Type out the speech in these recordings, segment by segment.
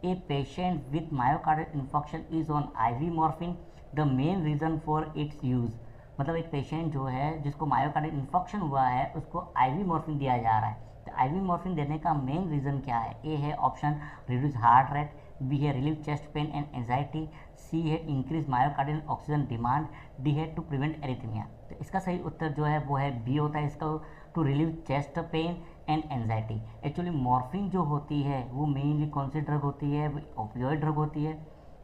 A patient with myocardial infection is on IV morphine, the main reason for its use. मतलब एक patient जो है जिसको myocardial infection हुआ है उसको आईवी मॉर्फिन दिया जा रहा है। तो आईवी मॉर्फिन देने का मेन रीज़न क्या है? ए है option reduce heart rate, B है relieve chest pain and anxiety, C है increase myocardial oxygen demand, D है टू प्रिवेंट एरिथमिया। तो इसका सही उत्तर जो है वो है बी होता है, इसका to relieve chest pain and anxiety. Actually morphine जो होती है वो मेनली कौन सी ड्रग होती है? वो ओपियोइड ड्रग होती है।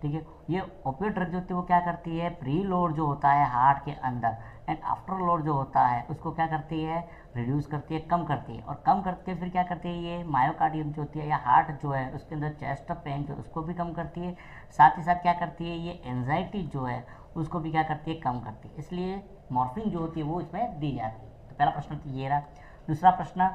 ठीक है, ये ओपियोइड ड्रग जो होती है वो क्या करती है? प्री लोड जो होता है हार्ट के अंदर एंड आफ्टर लोड जो होता है उसको क्या करती है? रिड्यूस करती है, कम करती है। और कम करके फिर क्या करती है? ये मायोकार्डियम जो होती है या हार्ट जो है उसके अंदर चेस्ट पेन जो उसको भी कम करती है। साथ ही साथ क्या करती है? ये एंजाइटी जो है उसको भी क्या करती है? कम करती है। इसलिए मॉर्फिन जो होती है वो इसमें दी जाती है। तो पहला प्रश्न तो ये रहा। दूसरा प्रश्न,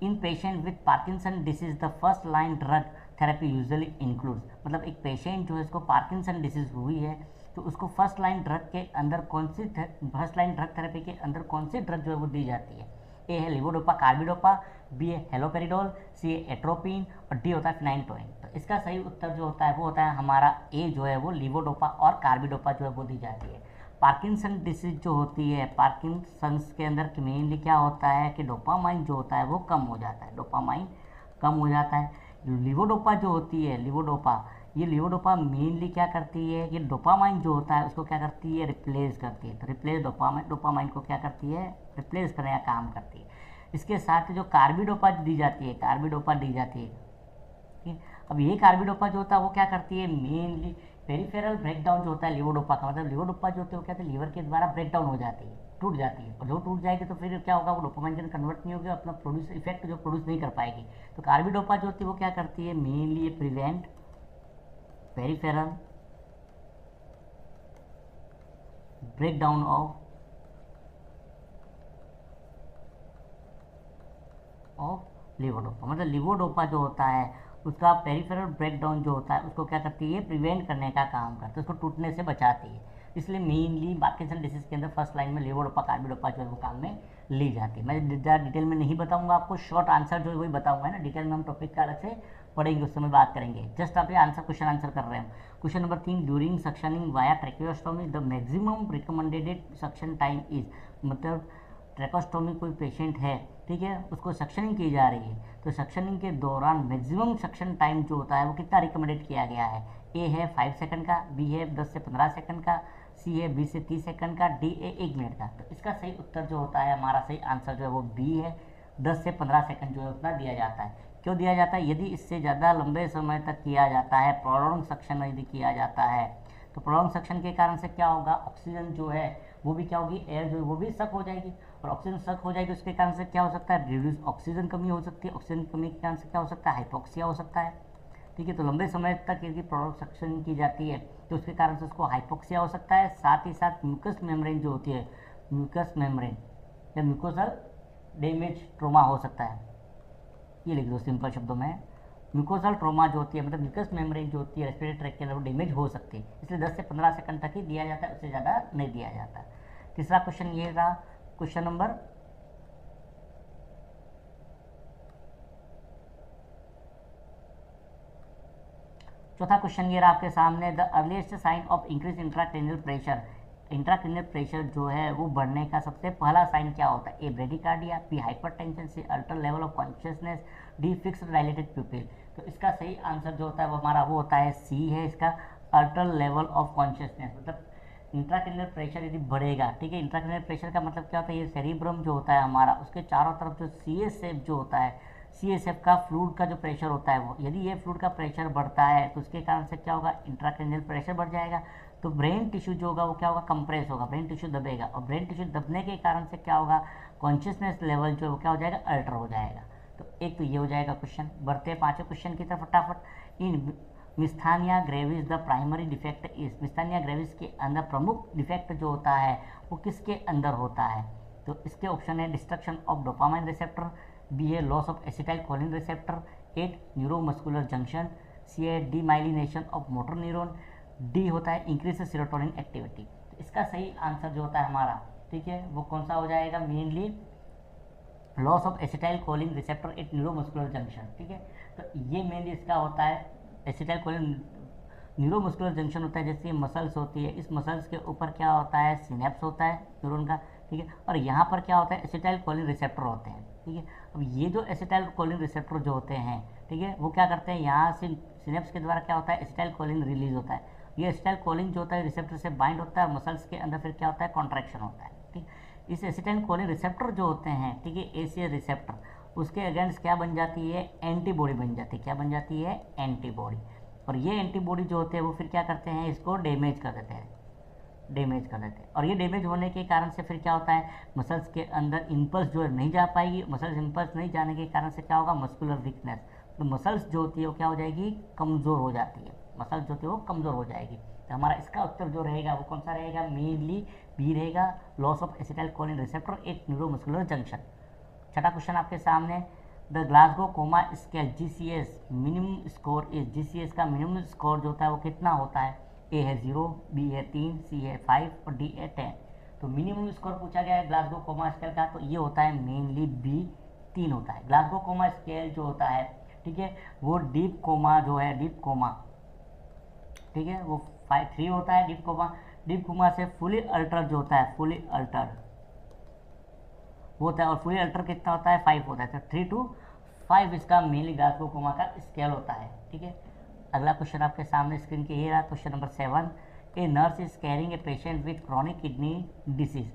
in patient with Parkinson disease the first line drug therapy usually includes. मतलब एक पेशेंट जो है इसको पार्किंसन डिसीज हुई है तो उसको फर्स्ट लाइन ड्रग के अंदर कौन सी फर्स्ट लाइन ड्रग थेरेपी के अंदर कौन सी ड्रग जो है वो दी जाती है? ए है लिवोडोपा कार्बिडोपा, बी है हेलोपेरिडोल, सी है एट्रोपिन और डी होता है फिनाइनटोइन। तो इसका सही उत्तर जो होता है वो होता है हमारा ए जो है वो लिवोडोपा और कार्बिडोपा जो है वो दी जाती है। पार्किंसन डिसीज जो होती है, पार्किंसंस के अंदर मेनली क्या होता है कि डोपामाइन जो होता है वो कम हो जाता है, डोपामाइन कम हो जाता है। लिवोडोपा जो होती है, लिवोडोपा, ये लिवोडोपा मेनली क्या करती है? ये डोपामाइन जो होता है उसको क्या करती है? रिप्लेस करती है। तो रिप्लेस डोपामाइन, डोपामाइन को क्या करती है? रिप्लेस करने का काम करती है। इसके साथ जो कार्बिडोपा दी जाती है, कार्बिडोपा दी जाती है। ठीक है, अब ये कार्बिडोपा जो होता है वो क्या करती है? मेनली पेरिफेरल ब्रेकडाउन जो होता है लिवोडोपा का, मतलब लिवोडोपा जो होती है वो क्या है? लीवर के द्वारा ब्रेकडाउन हो जाती है, टूट जाती है। और जो टूट जाएगी तो फिर क्या होगा? वो डोपामाइन के अंदर कन्वर्ट नहीं होगी, अपना प्रोड्यूस इफेक्ट जो प्रोड्यूस नहीं कर पाएगी। तो कार्बिडोपा जो होती है वो क्या करती है? मेनली ये prevent peripheral breakdown of levodopa. मतलब लिवोडोपा जो होता है उसका पेरिफेरल ब्रेकडाउन जो होता है उसको क्या करती है? प्रिवेंट करने का काम करती है, उसको टूटने से बचाती है। इसलिए मेनली पार्किंसन डिसीज के अंदर फर्स्ट लाइन में लिवोडोपा कार्बिडोपा जो है वो काम में ली जाती है। मैं ज़्यादा डिटेल में नहीं बताऊंगा आपको, शॉर्ट आंसर जो है वही बताऊंगा ना, डिटेल में हम टॉपिक का अलग से पढ़ेंगे, उस समय बात करेंगे। जस्ट आप ये आंसर क्वेश्चन आंसर कर रहे हैं। Question number 3, during suctioning via tracheostomy the maximum recommended suction time is. मतलब ट्रेकोस्टोमी कोई पेशेंट है, ठीक है, उसको सक्शनिंग की जा रही है तो सक्शनिंग के दौरान मैक्सिमम सक्शन टाइम जो होता है वो कितना रिकमेंडेड किया गया है? ए है 5 सेकंड का, बी है 10 से 15 सेकंड का, सी है 20 से 30 सेकंड का, डी है 1 मिनट का। तो इसका सही उत्तर जो होता है हमारा सही आंसर जो है वो बी है, 10 से 15 सेकंड जो है उतना दिया जाता है। क्यों दिया जाता है? यदि इससे ज़्यादा लंबे समय तक किया जाता है, प्रोलॉन्ग सक्शन यदि किया जाता है तो प्रोलॉन्ग सक्शन के कारण से क्या होगा? ऑक्सीजन जो है वो भी क्या होगी? एयर जो है वो भी सक हो जाएगी और ऑक्सीजन सक हो जाएगी, उसके कारण से क्या हो सकता है? रिड्यूस ऑक्सीजन कमी हो सकती है। ऑक्सीजन कमी के कारण से क्या हो सकता है? हाइपोक्सिया हो सकता है। ठीक है, तो लंबे समय तक यदि प्रोलॉन्ग सक्शन की जाती है तो उसके कारण से उसको हाइपोक्सिया हो सकता है। साथ ही साथ म्यूकस मेम्ब्रेन जो होती है, म्यूकस मेम्ब्रेन या म्यूकोसल डैमेज ट्रोमा हो सकता है। ये लिख दो सिंपल शब्दों में, म्यूकोसल ट्रोमा जो होती है मतलब म्यूकस मेम्ब्रेन जो होती है रेस्पिरेटरी ट्रैक्ट के अंदर वो डैमेज हो सकती है, इसलिए 10 से 15 सेकंड तक ही दिया जाता है, उससे ज़्यादा नहीं दिया जाता। तीसरा क्वेश्चन ये रहा, क्वेश्चन नंबर चौथा क्वेश्चन ये रहा आपके सामने, the earliest sign of increase intracranial pressure. Intracranial pressure जो है वो बढ़ने का सबसे पहला साइन क्या होता है? A bradycardia, B hypertension, C alter level of consciousness, D fixed dilated pupil. तो इसका सही आंसर जो होता है वो हमारा वो होता है सी है, इसका अल्टर लेवल ऑफ कॉन्शियसनेस। मतलब इंट्राक्रेनियल प्रेशर यदि बढ़ेगा, ठीक है, इंट्राक्रेनियल प्रेशर का मतलब क्या होता है? ये सेरिब्रम जो होता है हमारा उसके चारों तरफ जो CSF जो होता है, CSF का फ्लूइड का जो प्रेशर होता है वो, यदि ये फ्लूइड का प्रेशर बढ़ता है तो उसके कारण से क्या होगा? इंट्राक्रेनियल प्रेशर बढ़ जाएगा तो ब्रेन टिश्यू जो होगा वो क्या होगा? कंप्रेस होगा, ब्रेन टिश्यू दबेगा और ब्रेन टिश्यू दबने के कारण से क्या होगा? कॉन्शियसनेस लेवल जो है वो क्या हो जाएगा? अल्टर हो जाएगा। तो एक तो ये हो जाएगा क्वेश्चन। बढ़ते हैं पांचवें क्वेश्चन की तरफ फटाफट। In myasthenia gravis the primary defect is. Myasthenia gravis के अंदर प्रमुख डिफेक्ट जो होता है वो किसके अंदर होता है? तो इसके ऑप्शन है destruction of dopamine receptor, B है loss of acetylcholine receptor, 8 neuromuscular junction, C है demyelination of motor neuron, D होता है इंक्रीज सेरोटोनिन एक्टिविटी। तो इसका सही आंसर जो होता है हमारा, ठीक है, वो कौन सा हो जाएगा? Mainly loss of acetylcholine receptor 8 neuromuscular junction. ठीक है, तो ये मेनली इसका होता है एसिटाइलकोलिन न्यूरोमस्कुलर जंक्शन होता है, जैसे मसल्स होती है, इस मसल्स के ऊपर क्या होता है, सिनेप्स होता है न्यूरॉन का, ठीक है। और यहाँ पर क्या होता है, एसिटाइलकोलिन रिसेप्टर होते हैं, ठीक है। अब ये जो एसिटाइलकोलिन रिसेप्टर जो होते हैं, ठीक है, वो क्या करते हैं, यहाँ से सिनेप्स के द्वारा क्या होता है, एसिटाइलकोलिन रिलीज होता है। ये एसिटाइलकोलिन जो होता है रिसेप्टर से बाइंड होता है और मसल्स के अंदर फिर क्या होता है, कॉन्ट्रैक्शन होता है, ठीक। इस एसिटाइलकोलिन रिसेप्टर जो होते हैं, ठीक है, एसीए रिसेप्टर, उसके अगेंस्ट क्या बन जाती है, एंटीबॉडी बन जाती है। क्या बन जाती है, एंटीबॉडी। और ये एंटीबॉडी जो होते हैं वो फिर क्या करते हैं, इसको डैमेज कर देते हैं, डैमेज कर देते हैं। और ये डैमेज होने के कारण से फिर क्या होता है, मसल्स के अंदर इम्पल्स जो है नहीं जा पाएगी, मसल्स इम्पल्स नहीं जाने के कारण से क्या होगा, मस्कुलर वीकनेस, तो मसल्स जो होती है वो क्या हो जाएगी, कमज़ोर हो जाती है, मसल्स जो होती है वो कमज़ोर हो जाएगी। तो हमारा इसका उत्तर जो रहेगा वो कौन सा रहेगा, मेनली बी रहेगा, loss of acetylcholine receptor at neuromuscular junction. छठा क्वेश्चन आपके सामने, the Glasgow coma scale GCS minimum score is, GCS का मिनिमम स्कोर जो होता है वो कितना होता है, ए है 0, बी है 3, सी है 5 और डी है 10। तो मिनिमम स्कोर पूछा गया है ग्लासगो कोमा स्केल का, तो ये होता है मेनली बी 3 होता है। ग्लासगो कोमा स्केल जो होता है, ठीक है, वो डीप कोमा जो है, डीप कोमा, ठीक है, वो 3 होता है डीप कोमा। डीप कोमा से फुली अल्टर जो होता है, फुली अल्टर वो होता है, और फुली अल्टर कितना होता है, 5 होता है। तो 3 to 5 इसका मेनली ग्लासगो कोमा का स्केल होता है, ठीक है। अगला क्वेश्चन आपके सामने स्क्रीन के ये रहा, question number 7, A nurse is carrying a patient with chronic kidney disease,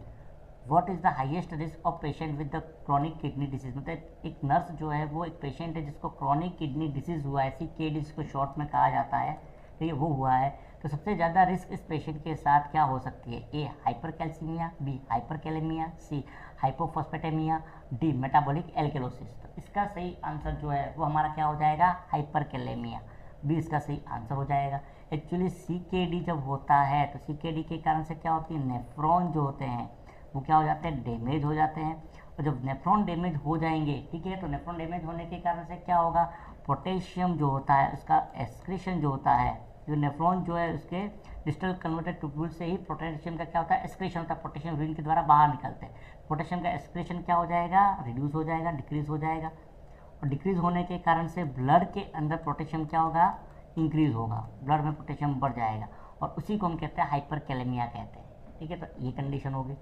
what is the highest risk of patient with the chronic kidney disease. मतलब एक नर्स जो है वो एक पेशेंट है जिसको क्रॉनिक किडनी डिसीज हुआ है, CKD जिसको शॉर्ट में कहा जाता है, ठीक है, वो हुआ है। तो सबसे ज़्यादा रिस्क इस पेशेंट के साथ क्या हो सकती है, ए हाइपरकैल्सीमिया, बी हाइपरकैलेमिया, सी हाइपोफॉस्फेटेमिया, डी मेटाबॉलिक एल्केलोसिस। तो इसका सही आंसर जो है वो हमारा क्या हो जाएगा, हाइपरकैलेमिया, बी इसका सही आंसर हो जाएगा। एक्चुअली CKD जब होता है तो CKD के कारण से क्या होती है, नेफ्रॉन जो होते हैं वो क्या हो जाते हैं, डैमेज हो जाते हैं। और जब नेफ्रॉन डैमेज हो जाएंगे, ठीक है, तो नेफ्रॉन डैमेज होने के कारण से क्या होगा, पोटेशियम जो होता है उसका एक्सक्रीशन जो होता है, जो नेफ्रॉन जो है उसके डिस्टल कन्वर्टेड ट्यूब्यूल से ही पोटेशियम का क्या होता है, एक्सक्रीशन होता है, पोटेशियम यूरिन के द्वारा बाहर निकलते हैं। पोटेशियम का एक्सक्रीशन क्या हो जाएगा, रिड्यूस हो जाएगा, डिक्रीज हो जाएगा। और डिक्रीज होने के कारण से ब्लड के अंदर पोटेशियम क्या होगा, इंक्रीज होगा, ब्लड में पोटेशियम बढ़ जाएगा, और उसी को हम कहते हैं हाइपरकैलेमिया कहते हैं, ठीक है। तो ये कंडीशन होगी।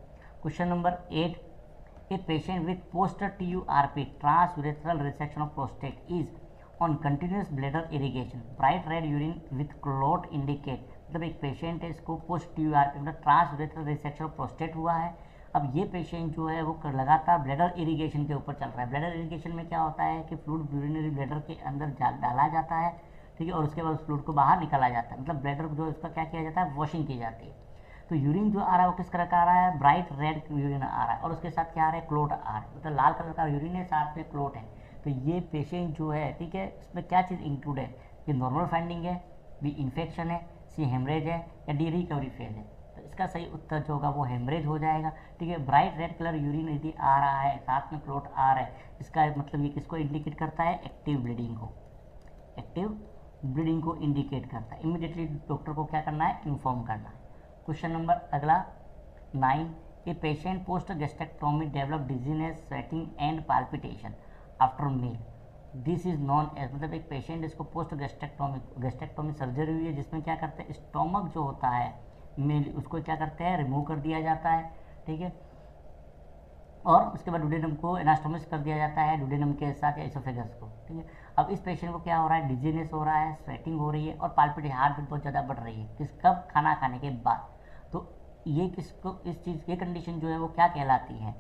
Question number 8, A patient with post TURP transurethral resection of prostate is on continuous bladder irrigation, bright red urine with clot indicate. मतलब एक पेशेंट है, इसको पोस्ट TURP मतलब ट्रांसयूरेथ्रल रिसेक्शन ऑफ प्रोस्टेट हुआ है। अब ये पेशेंट जो है वो लगातार ब्लैडर इरिगेशन के ऊपर चल रहा है। ब्लैडर इरिगेशन में क्या होता है कि फ्लूइड यूरिनरी ब्लैडर के अंदर डाला जाता है, ठीक है, और उसके बाद उस फ्लूइड को बाहर निकाला जाता है। मतलब ब्लैडर जो उसका क्या किया जाता है, वॉशिंग की जाती है। तो यूरिन जो आ रहा है वो किस कलर का आ रहा है, ब्राइट रेड यूरिन आ रहा है, और उसके साथ क्या आ रहा है, क्लोट आ रहा है, मतलब लाल कलर का यूरिन है, साथ में क्लोट है। तो ये पेशेंट जो है, ठीक है, इसमें क्या चीज़ इंक्लूड है, ये नॉर्मल फाइंडिंग है, बी इन्फेक्शन है, सी हेमरेज है, या डी रिकवरी फेज है। तो इसका सही उत्तर जो होगा वो हेमरेज हो जाएगा, ठीक है। ब्राइट रेड कलर यूरिन यदि आ रहा है, साथ में क्लोट आ रहा है, इसका मतलब ये किसको इंडिकेट करता है, एक्टिव ब्लीडिंग को, एक्टिव ब्लीडिंग को इंडिकेट करता है। इमीडिएटली डॉक्टर को क्या करना है, इन्फॉर्म करना है। क्वेश्चन नंबर अगला 9, a patient post gastrectomy develop dizziness, sweating and palpitation after meal, this is known as. मतलब एक पेशेंट इसको पोस्ट गैस्ट्रेक्टोमी सर्जरी हुई है, जिसमें क्या करते हैं, स्टोमक जो होता है मेल उसको क्या करते हैं, रिमूव कर दिया जाता है, ठीक है, और उसके बाद डुडेनम को एनास्टोमिस कर दिया जाता है, डुडेनम के साथ या इसोफेगस को, ठीक है। अब इस पेशेंट को क्या हो रहा है, डिजीनेस हो रहा है, स्वेटिंग हो रही है, और पाल्पिटेशन, हार्ट बीट बहुत ज़्यादा बढ़ रही है, किस कब, खाना खाने के बाद। तो ये किसको, इस चीज़ ये कंडीशन जो है वो क्या कहलाती है,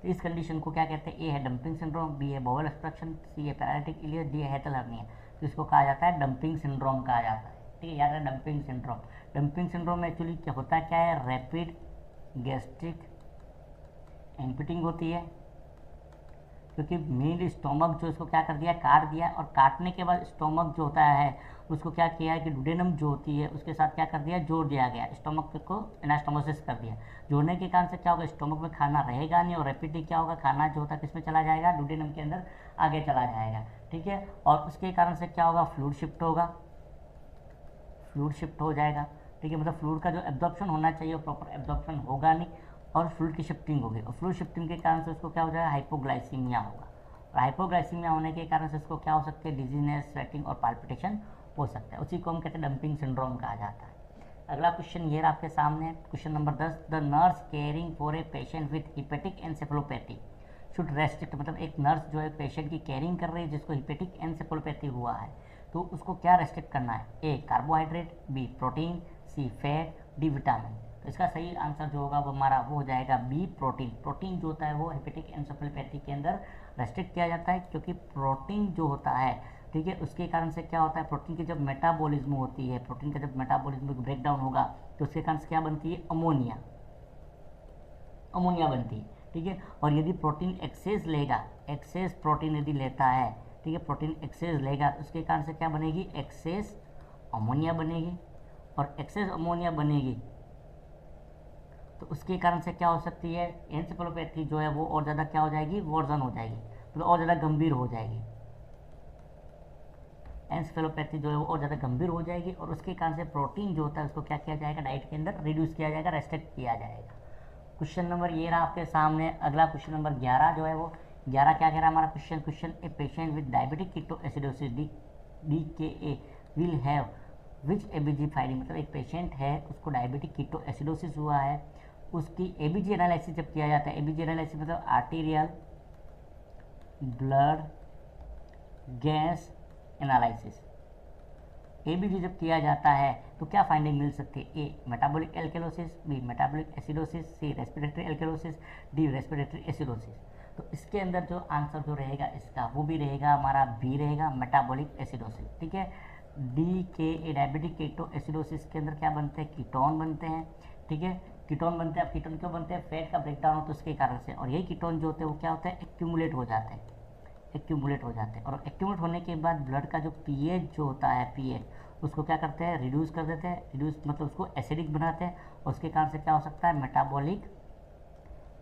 तो इस कंडीशन को क्या कहते हैं, ए है डंपिंग सिंड्रोम, बी है बोवल ऑब्स्ट्रक्शन, सी है पैरालिटिक इलियस, डी है हेथल हर्निया। तो इसको कहा जाता है डंपिंग सिंड्रोम कहा जाता है, ठीक है, याद है डंपिंग सिंड्रोम। डंपिंग सिंड्रोम में एक्चुअली क्या होता है, क्या है, रैपिड गैस्ट्रिक एम्पिटिंग होती है, क्योंकि मेन स्टोमक जो इसको क्या कर दिया, काट दिया, और काटने के बाद स्टोमक जो होता है उसको क्या किया है कि डुडेनम जो होती है उसके साथ क्या कर दिया, जोड़ दिया गया, स्टोमक को एनास्टोमोसिस कर दिया। जोड़ने के कारण से क्या होगा, स्टोमक में खाना रहेगा नहीं, और रैपिडली क्या होगा, खाना जो होता है किस में चला जाएगा, डुडेनम के अंदर आगे चला जाएगा, ठीक है। और उसके कारण से क्या होगा, फ्लूइड शिफ्ट होगा, फ्लूइड शिफ्ट हो जाएगा, ठीक है। मतलब फ्लूइड का जो एब्जॉर्प्शन होना चाहिए वो प्रॉपर एब्जॉर्प्शन होगा नहीं, और फ्लूइड की शिफ्टिंग होगी, और फ्लूइड शिफ्टिंग के कारण से उसको क्या हो जाएगा, हाइपोग्लाइसीमिया होगा, और हाइपोग्लाइसीमिया होने के कारण से इसको क्या हो सकती है, डिजीनेस, स्वेटिंग और पाल्पिटेशन हो सकता है, उसी को हम कहते हैं डंपिंग सिंड्रोम कहा जाता है। अगला क्वेश्चन ये रहा आपके सामने, question number 10, the nurse caring for a patient with hepatic encephalopathy should restrict, मतलब एक नर्स जो है पेशेंट की केयरिंग कर रही है जिसको हिपेटिक एनसेफेलोपैथी हुआ है, तो उसको क्या रेस्ट्रिक्ट करना है? ए कार्बोहाइड्रेट, बी प्रोटीन, सी फैट, डी विटामिन। तो इसका सही आंसर जो होगा वो हमारा वो हो जाएगा बी प्रोटीन। प्रोटीन जो होता है वो हिपेटिक एनसेफेलोपैथी के अंदर रेस्ट्रिक्ट किया जाता है, क्योंकि प्रोटीन जो होता है, ठीक है, उसके कारण से क्या होता है, प्रोटीन की जब मेटाबॉलिज्म होती है, प्रोटीन का जब मेटाबॉलिज्म ब्रेकडाउन होगा तो उसके कारण से क्या बनती है? अमोनिया, अमोनिया बनती है, ठीक है। और यदि प्रोटीन एक्सेस लेगा, एक्सेस प्रोटीन यदि लेता है, ठीक है, प्रोटीन एक्सेस लेगा तो उसके कारण से क्या बनेगी? एक्सेस अमोनिया बनेगी, और एक्सेस अमोनिया बनेगी तो उसके कारण से क्या हो सकती है? एनसेफेलोपैथी जो है वो और ज़्यादा क्या हो जाएगी? वर्जन हो जाएगी, मतलब और ज़्यादा गंभीर हो जाएगी। एनसेफेलोपैथी जो है वो और ज़्यादा गंभीर हो जाएगी, और उसके कारण से प्रोटीन जो होता है उसको क्या किया जाएगा? डाइट के अंदर रिड्यूस किया जाएगा, रेस्ट्रिक्ट किया जाएगा। क्वेश्चन नंबर ये रहा आपके सामने। अगला क्वेश्चन नंबर 11 जो है वो 11 क्या कह रहा है हमारा question, a patient with diabetic ketoacidosis DKA will have which ABG finding, मतलब एक पेशेंट है उसको डायबिटिक कीटोएसिडोसिस हुआ है, उसकी एबीजी एनालिसिस जब किया जाता है, एबीजी एनालिसिस मतलब arterial blood gas analysis, ABG जब किया जाता है तो क्या फाइंडिंग मिल सकती है? A metabolic alkalosis, B metabolic acidosis, C respiratory alkalosis, D respiratory acidosis. तो इसके अंदर जो आंसर जो रहेगा इसका वो भी रहेगा हमारा बी रहेगा, मेटाबॉलिक एसिडोसिस, ठीक है। डी के ए डायबिटिक कीटो एसिडोसिस के अंदर क्या बनते हैं? कीटोन बनते हैं, ठीक है, कीटोन बनते हैं। अब कीटोन क्यों बनते हैं? फैट का ब्रेकडाउन होता है उसके कारण से, और यही कीटोन जो होते हैं वो क्या होता है? एक्यूमुलेट हो जाते हैं, एक्यूमुलेट हो जाते हैं, और एक्यूमुलेट होने के बाद ब्लड का जो पीएच जो होता है, पीएच उसको क्या करते हैं? रिड्यूस कर देते हैं, रिड्यूस मतलब उसको एसिडिक बनाते हैं, और उसके कारण से क्या हो सकता है? मेटाबॉलिक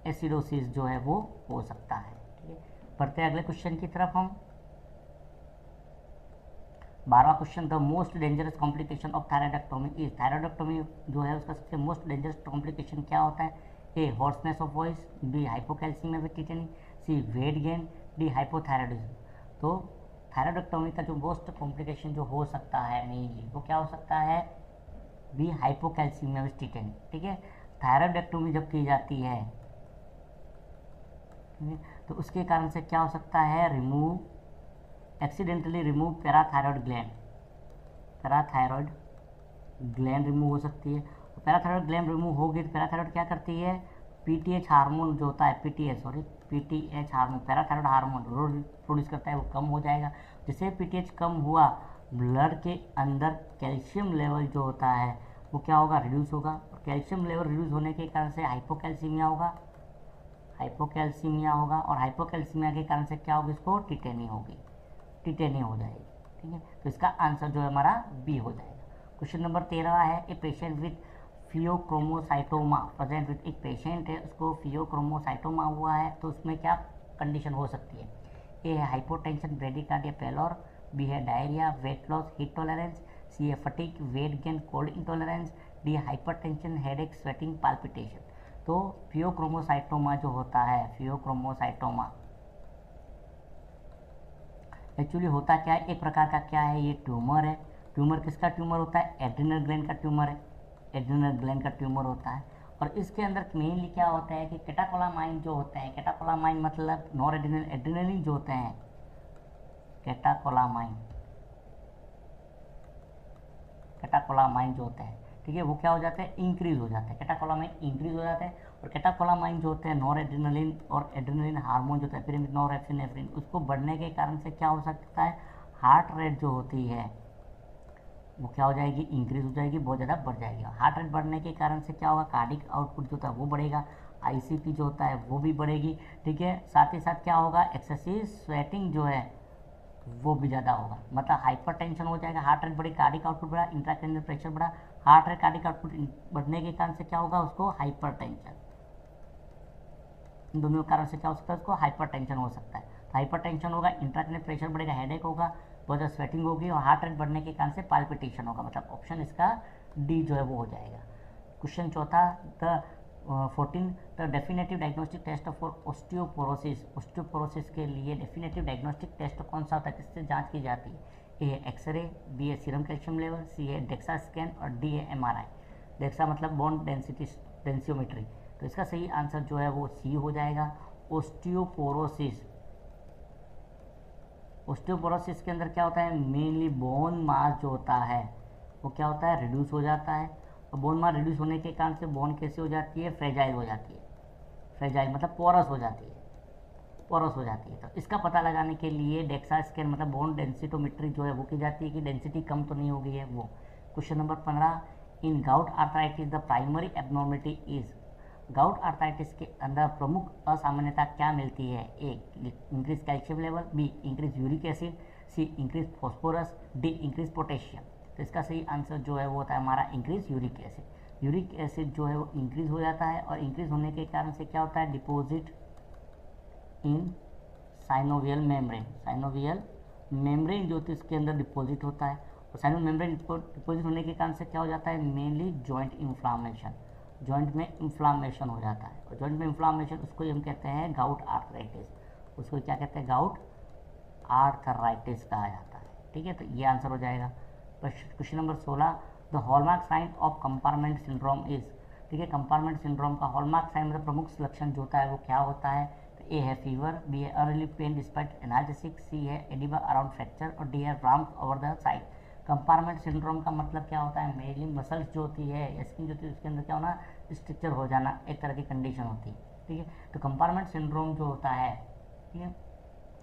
एसिडोसिस जो है वो हो सकता है, ठीक है। बढ़ते हैं अगले क्वेश्चन की तरफ हम। 12वां question, the most dangerous complication of thyroidectomy is, thyroidectomy जो है उसका सबसे मोस्ट डेंजरस कॉम्प्लिकेशन क्या होता है? A hoarseness of voice, B hypocalcaemia with tetany, C weight gain, D hypothyroidism. तो थायराइडेक्टोमी का जो मोस्ट कॉम्प्लिकेशन जो हो सकता है मेनली वो क्या हो सकता है? बी हाइपोकैल्सीमिया विद टिटेनी, ठीक है। थायराइडेक्टोमी जब की जाती है तो उसके कारण से क्या हो सकता है? Remove, accidentally remove parathyroid gland, parathyroid gland remove हो सकती है। तो पैराथायरॉयड ग्लैंड रिमूव होगी तो पैराथायरॉयड क्या करती है? पीटीएच हार्मोन जो होता है, PTH hormone, parathyroid hormone produce करता है, वो कम हो जाएगा। जिससे पीटीएच कम हुआ, ब्लड के अंदर कैल्शियम लेवल जो होता है वो क्या होगा? रिड्यूस होगा, और कैल्शियम लेवल रिड्यूस होने के कारण से हाइपोकैल्सीमिया होगा, हाइपोकैल्सीमिया होगा, और हाइपोकैल्सीमिया के कारण से क्या होगी? इसको टिटेनी होगी, टिटेनी हो जाएगी, ठीक है। तो इसका आंसर जो है हमारा बी हो जाएगा। क्वेश्चन नंबर 13 है, a patient with pheochromocytoma present with, एक पेशेंट है उसको फियोक्रोमोसाइटोमा हुआ है तो उसमें क्या कंडीशन हो सकती है? ए है हाइपोटेंशन, ब्रेडिकार्डिया, पेलोर, बी है diarrhoea, weight loss, heat tolerance, C है fatigue, weight gain, cold intolerance, D hypertension, headache, sweating, palpitation. तो फियोक्रोमोसाइटोमा जो होता है, फियोक्रोमोसाइटोमा एक्चुअली होता क्या है? एक प्रकार का क्या है? ये ट्यूमर है। ट्यूमर किसका ट्यूमर होता है? एड्रिनल ग्लैंड का ट्यूमर है, एड्रिनल ग्लैंड का ट्यूमर होता है। और इसके अंदर मेनली क्या होता है कि कैटाकोलामाइन जो होते हैं, कैटाकोलामाइन मतलब नॉर एड्रिनल, एड्रिनलिन जो होते हैं, कैटाकोलामाइन, कैटाकोलामाइन जो होते हैं, ठीक है, वो क्या हो जाते हैं? इंक्रीज हो जाते हैं, कैटाकोलामाइन इंक्रीज हो जाते हैं। और कैटाकोलामाइन जो होते हैं नॉर एड्रिनलिन और एड्रिनलिन हार्मोन जो होता है नॉरएपिनेफ्रिन, उसको बढ़ने के कारण से क्या हो सकता है? हार्ट रेट जो होती है वो क्या हो जाएगी? इंक्रीज हो जाएगी, बहुत ज़्यादा बढ़ जाएगी। हार्ट रेट बढ़ने के कारण से क्या होगा? कार्डिक आउटपुट जो होता है वो बढ़ेगा, आईसीपी जो होता है वो भी बढ़ेगी, ठीक है। साथ ही साथ क्या होगा? एक्सेसिव स्वेटिंग जो है वो भी ज़्यादा होगा, मतलब हाइपरटेंशन हो जाएगा, हार्ट रेट बढ़ी, कार्डिक आउटपुट बढ़ा, इंट्राक्रैनियल प्रेशर बढ़ा, हार्ट रेट कार्डिक आउटपुट बढ़ने के कारण से क्या होगा? उसको हाइपरटेंशन, इन दोनों कारण से क्या हो सकता है? उसको हाइपरटेंशन हो सकता है। तो हाइपरटेंशन होगा, इंट्राक्रैनियल प्रेशर बढ़ेगा, हेडेक होगा, बहुत ज़्यादा स्वेटिंग होगी, और हार्ट रेट बढ़ने के कारण से पाल्पिटेशन होगा, मतलब ऑप्शन इसका डी जो है वो हो जाएगा। क्वेश्चन चौथा, the 14, the definitive diagnostic test for osteoporosis, osteoporosis के लिए डेफिनेटिव डायग्नोस्टिक टेस्ट कौन सा होता है? किससे जांच की जाती है? ए है एक्सरे, बी है सीरम कैल्शियम लेवल, सी है डेक्सा स्कैन और डी है एमआरआई। डेक्सा मतलब बोन डेंसियोमेट्री। तो इसका सही आंसर जो है वो सी हो जाएगा, ओस्टियोपोरोसिस। ओस्टियोपोरोसिस के अंदर क्या होता है, मेनली बोन मास जो होता है वो क्या होता है, रिड्यूस हो जाता है। और बोन मास रिड्यूस होने के कारण से बोन कैसे हो जाती है, फ्रेजाइल हो जाती है। फ्रेजाइल मतलब पोरस हो जाती है, पोरस हो जाती है। तो इसका पता लगाने के लिए डेक्सा स्कैन मतलब बोन डेंसिटोमेट्री जो है वो की जाती है कि डेंसिटी कम तो नहीं हो गई है वो। Question number 15, in gout arthritis the primary abnormality is. Gout arthritis के अंदर प्रमुख असामान्यता क्या मिलती है, A increase calcium level, B increase uric acid, C increase phosphorus, D increase potassium. तो इसका सही आंसर जो है वो होता है हमारा increase uric acid. Uric acid जो है वो इंक्रीज हो जाता है और इंक्रीज होने के कारण से क्या होता है, deposit in synovial membrane. Synovial membrane जो होती है इसके अंदर डिपॉजिट होता है और साइनोवियल मेम्ब्रेन डिपॉजिट होने के कारण से क्या हो जाता है, मेनली जॉइंट इन्फ्लामेशन। जॉइंट में इन्फ्लामेशन हो जाता है और जॉइंट में इन्फ्लामेशन उसको हम कहते हैं गाउट आर्थराइटिस। उसको क्या कहते हैं, गाउट आर्थराइटिस कहा जाता है। ठीक है, तो ये आंसर हो जाएगा। Question number 16, the hallmark sign of compartment syndrome is. ठीक है, कंपार्टमेंट सिंड्रोम का हॉलमार्क साइन मतलब प्रमुख लक्षण जो होता है वो क्या होता है, ए है फीवर, बी है unrelieved pain despite analgesic, C है एडिमा अराउंड फ्रैक्चर और डी है rams over the side. Compartment syndrome का मतलब क्या होता है, मेनली मसल्स जो होती है या स्किन जो होती है उसके अंदर क्या होना, स्ट्रक्चर हो जाना, एक तरह की कंडीशन होती है। ठीक है, तो कंपार्टमेंट सिंड्रोम जो होता है, ठीक है,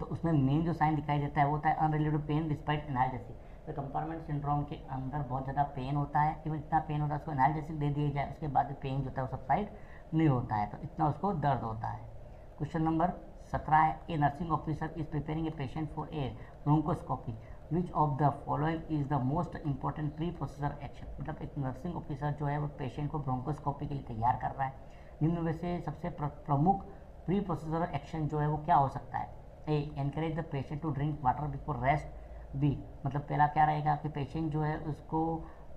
तो उसमें मेन जो साइन दिखाई देता है वो होता है अनरिलीव्ड पेन डिस्पाइट एनाल्जेसिक। तो कंपार्टमेंट सिंड्रोम के अंदर बहुत ज़्यादा पेन होता है, इवन इतना पेन होता है उसको एनाल्जेसिक दे दिया जाए उसके बाद पेन जो होता है वो सबसाइड नहीं होता है, तो इतना उसको दर्द होता है। क्वेश्चन नंबर 17 है, A nursing officer is preparing a patient for a bronchoscopy, which of the following is the most important pre procedure action. मतलब एक नर्सिंग ऑफिसर जो है वो पेशेंट को ब्रोंकोस्कोपी के लिए तैयार कर रहा है, निम्न में से सबसे प्रमुख प्री प्रोसीजर एक्शन जो है वो क्या हो सकता है, A encourage the patient to drink water before rest, B मतलब पहला क्या रहेगा कि पेशेंट जो है उसको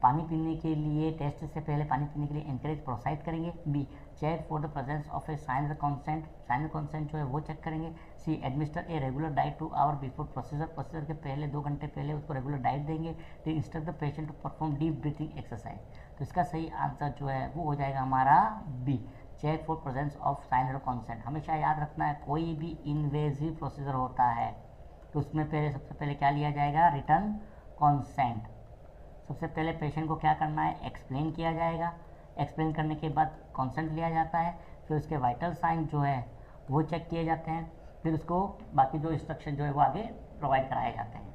पानी पीने के लिए, टेस्ट से पहले पानी पीने के लिए एनकरेज प्रोत्साहित करेंगे, B check for the presence of a signed consent, signed consent जो है वो चेक करेंगे, C administer a regular diet 2 hour before procedure, procedure के पहले 2 घंटे पहले उसको रेगुलर डाइट देंगे, D instruct the patient to perform deep breathing exercise. तो इसका सही आंसर जो है वो हो जाएगा हमारा B check for presence of signer consent. हमेशा याद रखना है कोई भी इन्वेजिव प्रोसीजर होता है तो उसमें पहले सबसे पहले क्या लिया जाएगा, रिटर्न कॉन्सेंट। सबसे पहले पेशेंट को क्या करना है, एक्सप्लेन किया जाएगा, एक्सप्लेन करने के बाद कॉन्सेंट लिया जाता है, फिर उसके वाइटल साइन जो है वो चेक किए जाते हैं, फिर उसको बाकी जो इंस्ट्रक्शन जो है वो आगे प्रोवाइड कराए जाते हैं।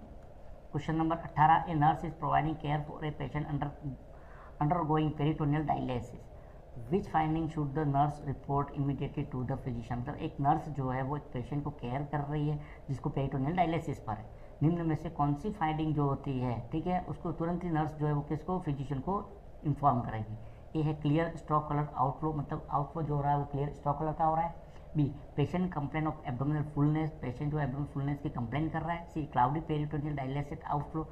Question number 18, a nurse is providing care for a patient undergoing peritoneal dialysis, which finding should the nurse report immediately to the physician. मतलब एक नर्स जो है वो एक पेशेंट को केयर कर रही है जिसको पेरिटोनियल डायलिसिस पर है, निम्न में से कौन सी फाइंडिंग जो होती है, ठीक है, उसको तुरंत ही नर्स जो है वो किसको, फिजिशियन को इन्फॉर्म करेगी। ये है क्लियर स्ट्रोक कलर आउटफ्लो, मतलब आउटफ्लो जो हो रहा है वो क्लियर स्ट्रोक कलर का हो रहा है। B patient complain of abdominal fullness, patient जो एब्डोमिनल फुलनेस की कंप्लेन कर रहा है। C cloudy peritoneal dialysis outflow,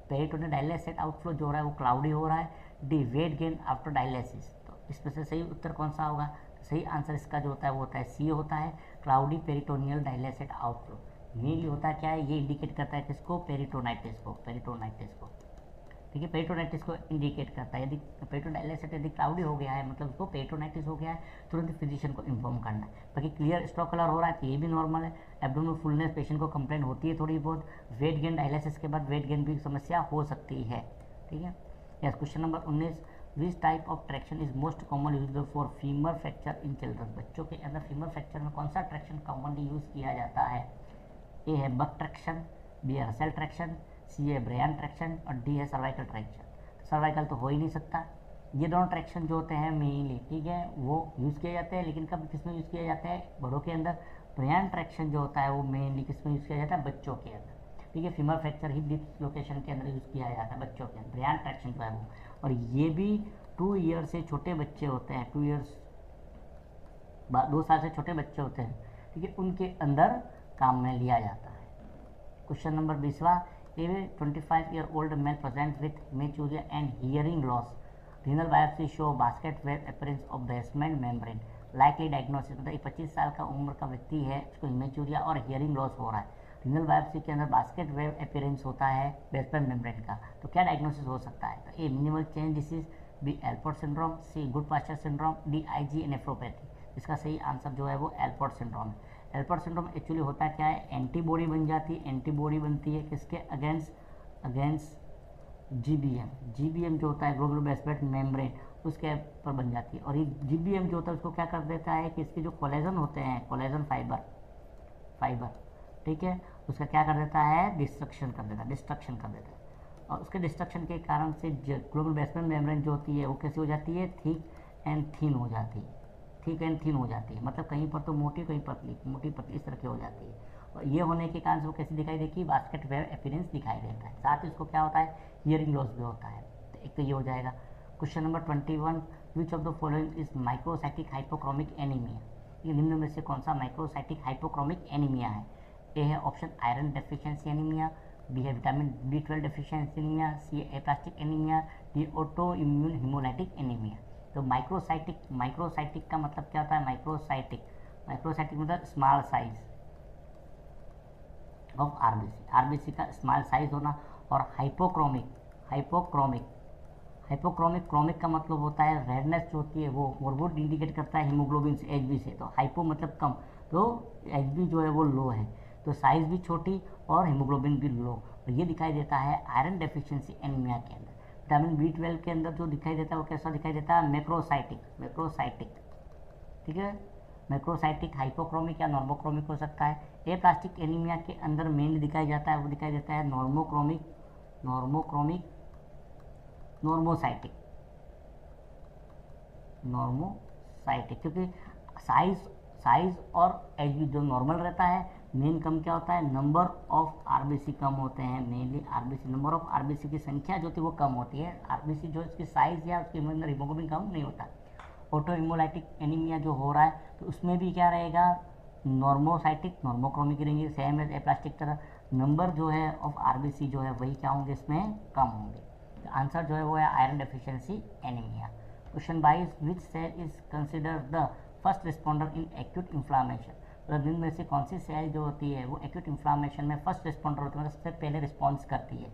peritoneal dialysis outflow जो हो रहा है वो क्लाउडी हो रहा है। D weight gain after dialysis, तो इसमें से सही उत्तर कौन सा होगा, सही आंसर इसका जो होता है वो होता है सी होता है, cloudy peritoneal dialysis outflow. Mainly होता है क्या है, ये इंडिकेट करता है किसको, पेरिटोनाइटिस को, पेरिटोनाइटिस को, ठीक है, पेरिटोनाइटिस को इंडिकेट करता है। यदि पेरिटोडायलिसिस यदि क्लाउडी हो गया है मतलब उसको पेरिटोनाइटिस हो गया है, तुरंत फिजिशियन को इन्फॉर्म करना है। बाकी क्लियर स्ट्रोक कलर हो रहा है तो ये भी नॉर्मल है। एब्डोमिनल फुलनेस पेशेंट को कंप्लेंट होती है थोड़ी बहुत, वेट गेन डायलिसिस के बाद वेट गेन भी समस्या हो सकती है, ठीक है। Yes, question number 19, which type of traction is most common use for femur fracture in children. बच्चों के अंदर फीमर फ्रैक्चर में कौन सा ट्रैक्शन कॉमनली यूज़ किया जाता है। ए है बक ट्रैक्शन, बी है रसेल ट्रैक्शन, सी है ब्रेयन ट्रैक्शन और डी है सर्वाइकल ट्रैक्शन। सर्वाइकल तो हो ही नहीं सकता, ये दोनों ट्रैक्शन जो होते हैं मेनली, ठीक है, वो यूज़ किए जाते हैं, लेकिन कब किस में यूज़ किया जाता है, बड़ों के अंदर। ब्रेयन ट्रैक्शन जो होता है वो मेनली किस में यूज़ किया जाता है, बच्चों के अंदर, ठीक है। Femur fracture hip dislocation के अंदर यूज़ किया जाता है बच्चों के अंदर, ब्रेयन ट्रैक्शन जो है वो। और ये भी 2 ईयर से छोटे बच्चे होते हैं, 2 ईयर्स 2 साल से छोटे बच्चे होते हैं, ठीक है, उनके अंदर काम में लिया जाता है। क्वेश्चन नंबर 20वां, A 25-year-old male present with hematuria and hearing loss. Renal biopsy show basket web appearance of basement membrane. Likely diagnosis, मतलब एक 25 साल का उम्र का व्यक्ति है, उसको हेमेचूरिया और हियरिंग लॉस हो रहा है। रीनल बायोप्सी के अंदर बास्केट वेव अपीयरेंस होता है बेसमेंट मेम्ब्रेन का, तो क्या डायग्नोसिस हो सकता है? तो A minimal change disease, B Alport syndrome, C Goodpasture syndrome, D IG nephropathy. इसका सही आंसर जो है वो एल्पोर्ट सिंड्रोम है। एल्पोर्ट सिंड्रोम एक्चुअली होता क्या है, एंटीबॉडी बन जाती है, एंटीबॉडी बनती है किसके अगेंस्ट जीबीएम। जीबीएम जो होता है ग्लोबुलर बेसमेंट मेम्ब्रेन, उसके पर बन जाती है। और ये जीबीएम जो होता है उसको क्या कर देता है कि इसके जो कोलेजन होते हैं, कोलेजन फाइबर ठीक है, उसका क्या कर देता है, डिस्ट्रक्शन कर देता है। और उसके डिस्ट्रक्शन के कारण से ग्लोबल बेसमेंट मेम्ब्रेन जो होती है वो कैसी हो जाती है, थिक एंड थिन हो जाती है। मतलब कहीं पर तो मोटी, कहीं मोटी पतली इस तरह की हो जाती है। और ये होने के कारण से वो कैसी दिखाई देती है, बास्केट वेव अपीयरेंस दिखाई देता है। साथ ही उसको क्या होता है, हियरिंग लॉस भी होता है। तो एक तो ये हो जाएगा। Question number 21, which of the following is microcytic hypochromic anaemia. ये निम्न में से कौन सा माइक्रोसाइटिक हाइपोक्रोमिक एनीमिया है? ए है option iron deficiency anemia, B है vitamin B12 deficiency anemia, C है aplastic anemia, D auto immune hemolytic anemia. तो माइक्रोसाइटिक का मतलब क्या होता है, माइक्रोसाइटिक मतलब स्मॉल साइज ऑफ आरबीसी का स्मॉल साइज होना। और हाइपोक्रोमिक का मतलब होता है रेडनेस जो होती है वो, और वो इंडिकेट करता है हीमोग्लोबिन से, एचबी से। तो हाइपो मतलब कम, तो एचबी जो है वो लो है, तो साइज भी छोटी और हीमोग्लोबिन भी लो। और ये दिखाई देता है आयरन डेफिशिएंसी एनीमिया के अंदर। विटामिन B12 के अंदर जो दिखाई देता है वो कैसा दिखाई देता है, मैक्रोसाइटिक ठीक है। मैक्रोसाइटिक हाइपोक्रोमिक या नॉर्मोक्रोमिक हो सकता है। ए प्लास्टिक एनीमिया के अंदर मेनली दिखाई जाता है, वो दिखाई देता है नॉर्मोसाइटिक, क्योंकि साइज और एचबी जो नॉर्मल रहता है, मेन कम क्या होता है, नंबर ऑफ आरबीसी कम होते हैं। Mainly RBC, number of RBC की संख्या जो होती है वो कम होती है। आरबीसी जो इसकी साइज या उसके अंदर हीमोग्लोबिन कम नहीं होता। ऑटो इम्यूलाइटिक एनीमिया जो हो रहा है तो उसमें भी क्या रहेगा, नॉर्मोक्रोमिक रहेंगे, सेम एज एप्लास्टिक तरह। नंबर जो है ऑफ आरबीसी जो है वही क्या होंगे, इसमें कम होंगे। आंसर जो है वो है iron deficiency anemia. Question 22, which cell is consider the first responder in acute inflammation. मतलब दिन में से कौन सी सेल जो होती है वो एक्यूट इन्फ्लामेशन में फर्स्ट रिस्पॉन्डर होती है, मतलब सबसे पहले रिस्पॉन्स करती है?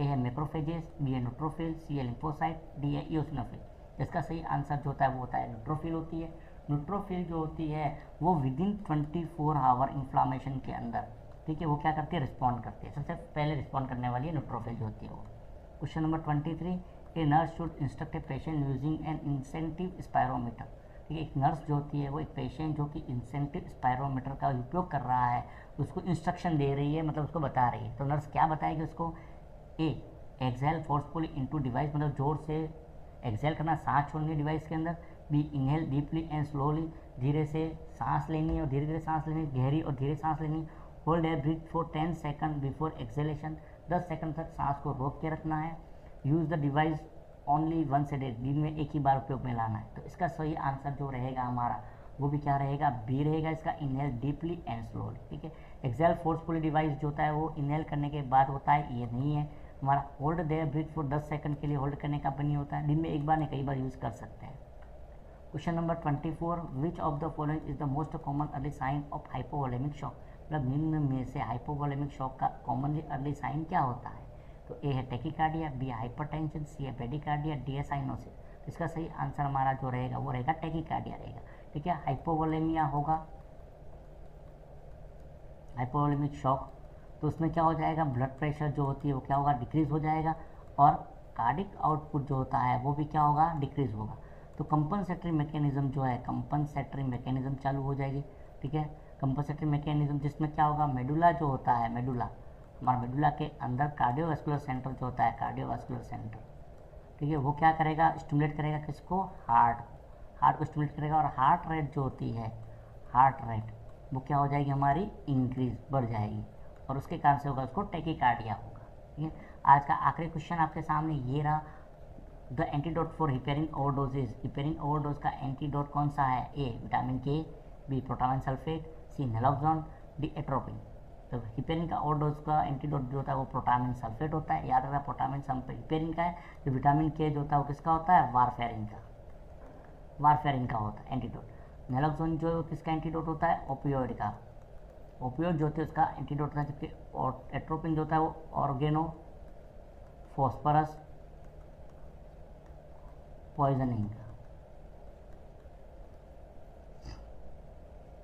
ए है मैक्रोफेजेस, बी है न्यूट्रोफिल, सी है लिम्फोसाइट, डी है इओसिनोफिल। इसका सही आंसर जो होता है वो होता है न्यूट्रोफिल होती है। न्यूट्रोफिल जो होती है वो विदिन 24 आवर इन्फ्लामेशन के अंदर, ठीक है, वो क्या करती है, रिस्पॉन्ड करती है। सबसे पहले रिस्पॉन्ड करने वाली है न्यूट्रोफिल जो होती है वो। Question number 23, a nurse should instruct a patient using N incentive spirometer. ठीक है, एक नर्स जो होती है वो एक पेशेंट जो कि इंसेंटिव स्पायरोमीटर का उपयोग कर रहा है उसको इंस्ट्रक्शन दे रही है, मतलब उसको बता रही है। तो नर्स क्या बताएगी उसको? ए एक्सहेल फोर्सफुली इनटू डिवाइस, मतलब जोर से एक्सहेल करना, सांस छोड़नी है डिवाइस के अंदर। B inhale deeply and slowly, धीरे से सांस लेनी है और धीरे धीरे सांस लेनी, गहरी और धीरे सांस लेनी। Hold air breath for 10 second before exhalation, 10 second तक सांस को रोक के रखना है। Use the device only once a day, दिन में एक ही बार उपयोग में लाना है। तो इसका सही आंसर जो रहेगा हमारा वो भी क्या रहेगा, बी रहेगा इसका, इनहेल डीपली एंड स्लोली। ठीक है, एक्सहेल फोर्सफुली डिवाइस जो होता है वो इनहेल करने के बाद होता है, ये नहीं है हमारा। Hold their breath for 10 second के लिए होल्ड करने का बनी होता है, दिन में एक बार नहीं कई बार यूज़ कर सकते हैं। Question number 24, which of the following is the most common early sign of hypovolemic shock. मतलब निम्न में से हाइपोवोलेमिक शॉक का कॉमनली अर्ली साइन क्या होता है? तो ए है टेकिकार्डिया, बी है हाइपरटेंशन, सी है ब्रेडिकार्डिया, डी है साइनोसिस। इसका सही आंसर हमारा जो रहेगा वो रहेगा टेकिकार्डिया रहेगा। ठीक है, हाइपोवोलेमिया होगा, हाइपोवोलेमिक शॉक, तो उसमें क्या हो जाएगा, ब्लड प्रेशर जो होती है वो क्या होगा, डिक्रीज़ हो जाएगा, और कार्डिक आउटपुट जो होता है वो भी क्या होगा, डिक्रीज़ होगा। तो कंपनसेटरी मैकेनिज्म जो है, कंपनसेटरी मैकेनिज्म चालू हो जाएगी। ठीक है, कंपनसेटरी मैकेनिज्म जिसमें क्या होगा, मेडुला जो होता है, मेडुला हमारा मेडुला के अंदर कार्डियोवास्कुलर सेंटर जो होता है, कार्डियोवास्कुलर सेंटर, ठीक है, वो क्या करेगा, स्टिमुलेट करेगा किसको, हार्ट को स्टिमुलेट करेगा। और हार्ट रेट जो होती है, हार्ट रेट वो क्या हो जाएगी हमारी, इंक्रीज, बढ़ जाएगी, और उसके कारण से होगा उसको टेकिकार्डिया होगा। ठीक है, आज का आखिरी क्वेश्चन आपके सामने ये रहा, the antidote for heparin overdoses. Heparin overdose का एंटीडोट कौन सा है? A vitamin K, B protamine sulphate, C naloxone, D atropine. तो हिपेरिन का ओवरडोज का एंटीडोट जो होता है वो प्रोटामिन सल्फेट होता है, याद रखना प्रोटामिन हिपेरिन का है। जो विटामिन के जो होता है वो किसका होता है, वारफेरिन का होता है एंटीडोट। नैलोक्सोन जो किसका एंटीडोट होता है, ओपियोइड का। ओपियोइड जो होते हैं उसका एंटीडोट होता है, जबकि एट्रोपिन जो होता है वो ऑर्गेनो फॉस्फोरस पॉइजनिंग।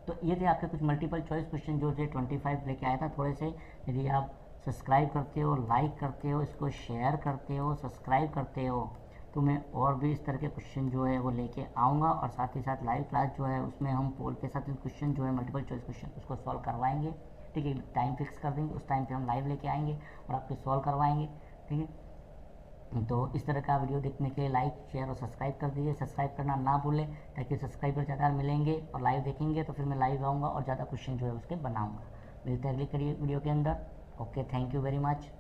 तो ये थे आपके कुछ मल्टीपल चॉइस क्वेश्चन जो थे 25 लेके आया था थोड़े से। यदि आप सब्सक्राइब करते हो, लाइक करते हो, इसको शेयर करते हो, सब्सक्राइब करते हो, तो मैं और भी इस तरह के क्वेश्चन जो है वो लेके आऊँगा। और साथ ही साथ लाइव क्लास जो है उसमें हम पोल के साथ क्वेश्चन जो है मल्टीपल चॉइस क्वेश्चन उसको सॉल्व करवाएंगे। ठीक है, टाइम फिक्स कर देंगे, उस टाइम पे हम लाइव लेके आएंगे और आपके सॉल्व करवाएंगे। ठीक है, तो इस तरह का वीडियो देखने के लिए लाइक शेयर और सब्सक्राइब कर दीजिए। सब्सक्राइब करना ना भूलें, ताकि सब्सक्राइबर ज़्यादा मिलेंगे और लाइव देखेंगे तो फिर मैं लाइव आऊँगा और ज़्यादा क्वेश्चन जो है उसके बनाऊँगा। मिलते हैं अगली वीडियो के अंदर। Okay, thank you very much.